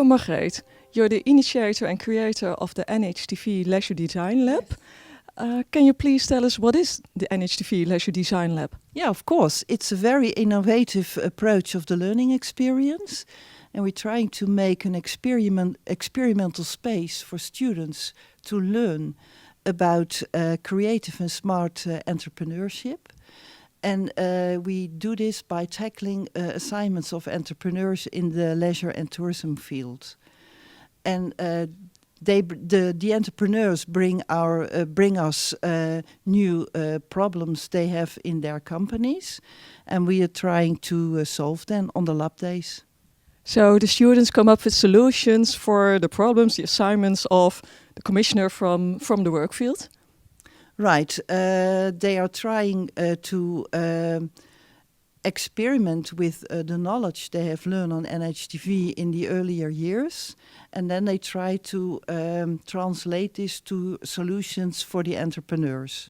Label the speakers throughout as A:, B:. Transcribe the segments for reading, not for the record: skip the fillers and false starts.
A: Margreet, you're the initiator and creator of the NHTV Leisure Design Lab. Can you please tell us what is the NHTV Leisure Design Lab?
B: Yeah, of course. It's a very innovative approach of the learning experience. And we're trying to make an experimental space for students to learn about creative and smart entrepreneurship. And we do this by tackling assignments of entrepreneurs in the leisure and tourism field. And the entrepreneurs bring us new problems they have in their companies, and we are trying to solve them on the lab days.
A: So the students come up with solutions for the problems, the assignments of the commissioner from the work field?
B: Right. They are trying to experiment with the knowledge they have learned on NHTV in the earlier years, and then they try to translate this to solutions for the entrepreneurs.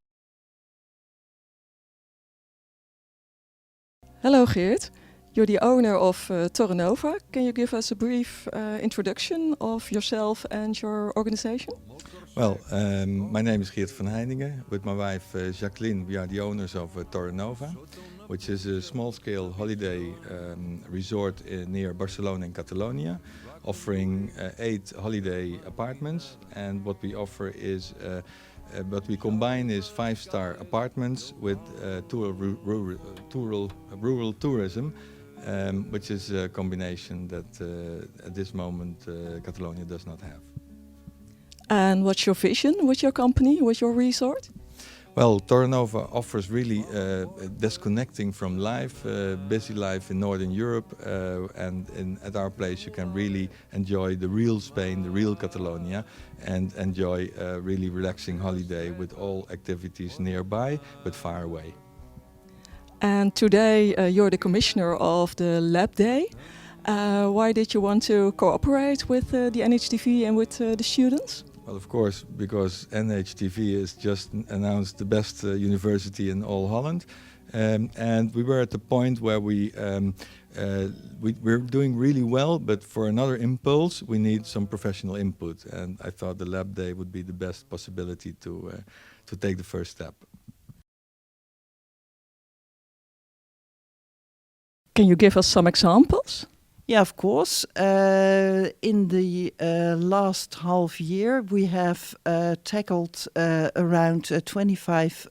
A: Hello Geert, you're the owner of Torrenova. Can you give us a brief introduction of yourself and your organization?
C: Well, my name is Geert van Heiningen. With my wife Jacqueline, we are the owners of Torrenova, which is a small-scale holiday resort near Barcelona in Catalonia, offering 8 holiday apartments. And what we offer is, what we combine is 5-star apartments with rural tourism, which is a combination that at this moment Catalonia does not have.
A: And what's your vision with your company, with your resort?
C: Well, Torrenova offers really disconnecting from life, busy life in Northern Europe, and at our place you can really enjoy the real Spain, the real Catalonia, and enjoy a really relaxing holiday with all activities nearby but far away.
A: And today you're the commissioner of the Lab Day. Why did you want to cooperate with the NHTV and with the students?
C: Well, of course, because NHTV has just announced the best university in all Holland. And we were at the point where we're doing really well, but for another impulse, we need some professional input. And I thought the Lab Day would be the best possibility to take the first step.
A: Can you give us some examples?
B: Yeah, of course. In the last half year, we have tackled around 25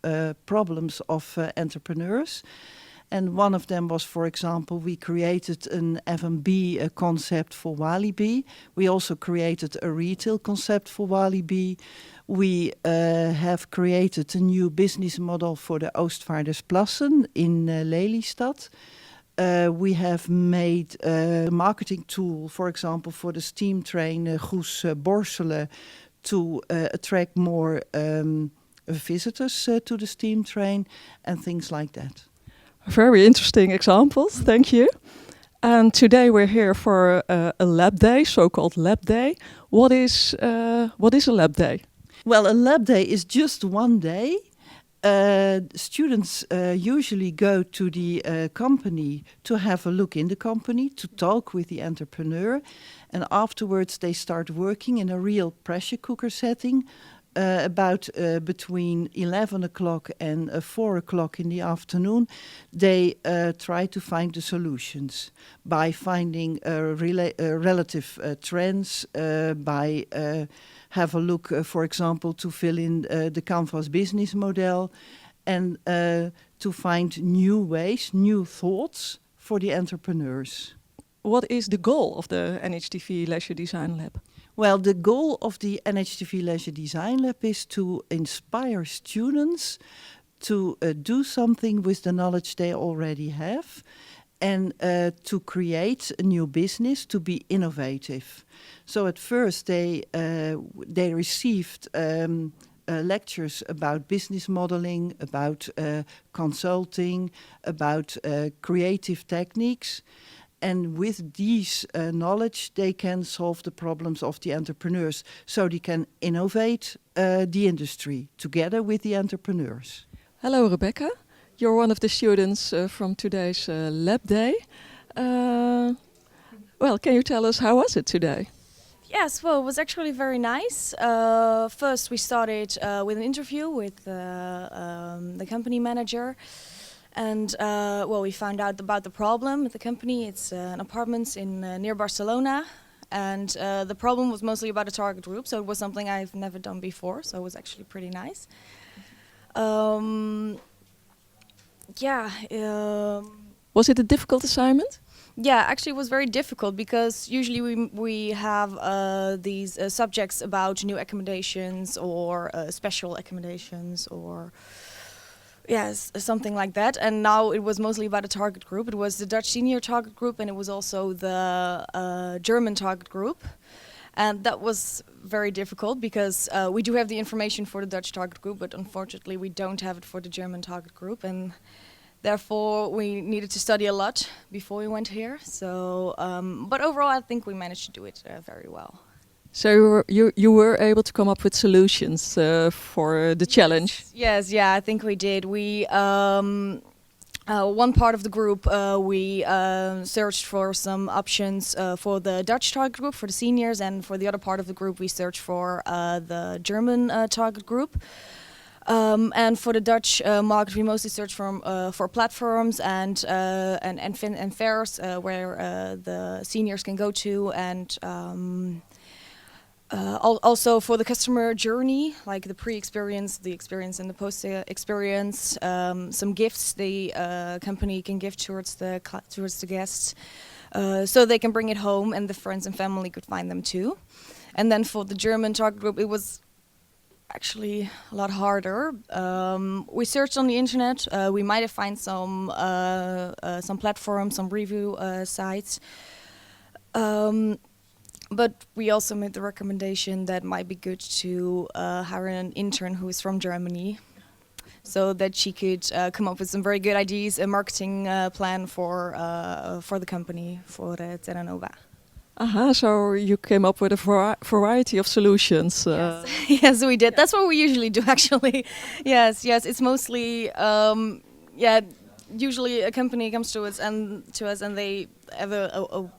B: problems of entrepreneurs. And one of them was, for example, we created an F&B concept for Walibi. We also created a retail concept for Walibi. We have created a new business model for the Oostvaardersplassen in Lelystad. We have made a marketing tool, for example, for the steam train Goes Borselen to attract more visitors to the steam train and things like that.
A: Very interesting examples, thank you. And today we're here for a Lab Day, so-called Lab Day. What is a Lab Day?
B: Well, a Lab Day is just one day. Students usually go to the company to have a look in the company, to talk with the entrepreneur, and afterwards they start working in a real pressure cooker setting. About between 11 o'clock and 4 o'clock in the afternoon, they try to find the solutions by finding relative trends, by have a look, for example, to fill in the Canvas business model, and to find new ways, new thoughts for the entrepreneurs.
A: What is the goal of the NHTV Leisure Design Lab?
B: Well, the goal of the NHTV Leisure Design Lab is to inspire students to do something with the knowledge they already have, and to create a new business, to be innovative. So at first they received lectures about business modeling, about consulting, about creative techniques. And with these knowledge, they can solve the problems of the entrepreneurs. So they can innovate the industry together with the entrepreneurs.
A: Hello, Rebecca. You're one of the students from today's Lab Day. Well, can you tell us how was it today?
D: Yes, well, it was actually very nice. First, we started with an interview with the company manager, and well, we found out about the problem with the company. It's an apartments in near Barcelona, and the problem was mostly about a target group. So it was something I've never done before. So it was actually pretty nice. Yeah.
A: Was it a difficult assignment?
D: Yeah, actually it was very difficult because usually we have these subjects about new accommodations or special accommodations or yes, something like that. And now it was mostly about a target group. It was the Dutch senior target group and it was also the German target group. And that was very difficult because we do have the information for the Dutch target group, but unfortunately we don't have it for the German target group. And therefore, we needed to study a lot before we went here. So, but overall, I think we managed to do it very well.
A: So you were able to come up with solutions for the challenge.
D: Yes, yeah, I think we did. We one part of the group we searched for some options for the Dutch target group for the seniors, and for the other part of the group we searched for the German target group. And for the Dutch market, we mostly search for platforms and fairs where the seniors can go to, and also for the customer journey, like the pre-experience, the experience, and the post-experience. Some gifts the company can give towards the guests, so they can bring it home, and the friends and family could find them too. And then for the German target group, it was actually a lot harder. We searched on the internet. We might have found some platforms, some review sites. But we also made the recommendation that it might be good to hire an intern who is from Germany, so that she could come up with some very good ideas, a marketing plan for the company, for Terra Nova.
A: So you came up with a variety of solutions.
D: Yes. Yes, we did. That's what we usually do, actually. Yes, it's mostly, usually a company comes to us and they have a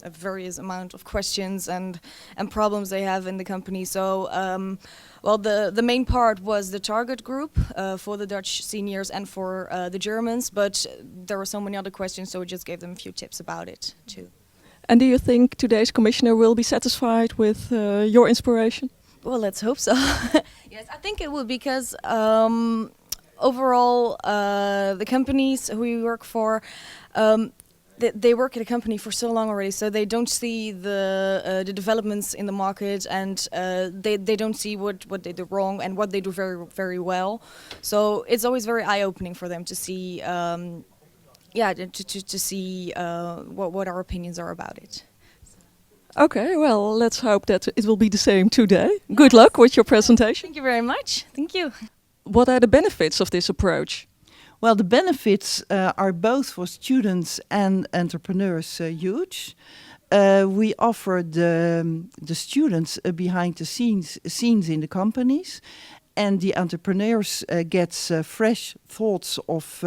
D: various amount of questions and problems they have in the company. So, well, the main part was the target group for the Dutch seniors and for the Germans, but there were so many other questions, so we just gave them a few tips about it too.
A: And do you think today's commissioner will be satisfied with your inspiration?
D: Well, let's hope so. Yes, I think it will, because overall the companies who we work for, they work at a company for so long already, so they don't see the developments in the market, and they don't see what they do wrong and what they do very, very well. So it's always very eye-opening for them to see to see what our opinions are about it.
A: Okay, well, let's hope that it will be the same today. Good luck with your presentation.
D: Thank you very much. Thank you.
A: What are the benefits of this approach?
B: Well, the benefits are both for students and entrepreneurs huge. We offer the students behind the scenes in the companies, and the entrepreneurs gets fresh thoughts of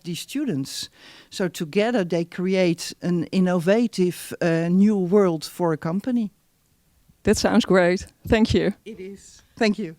B: the students. So together they create an innovative new world for a company.
A: That sounds great. Thank you.
B: It is. Thank you.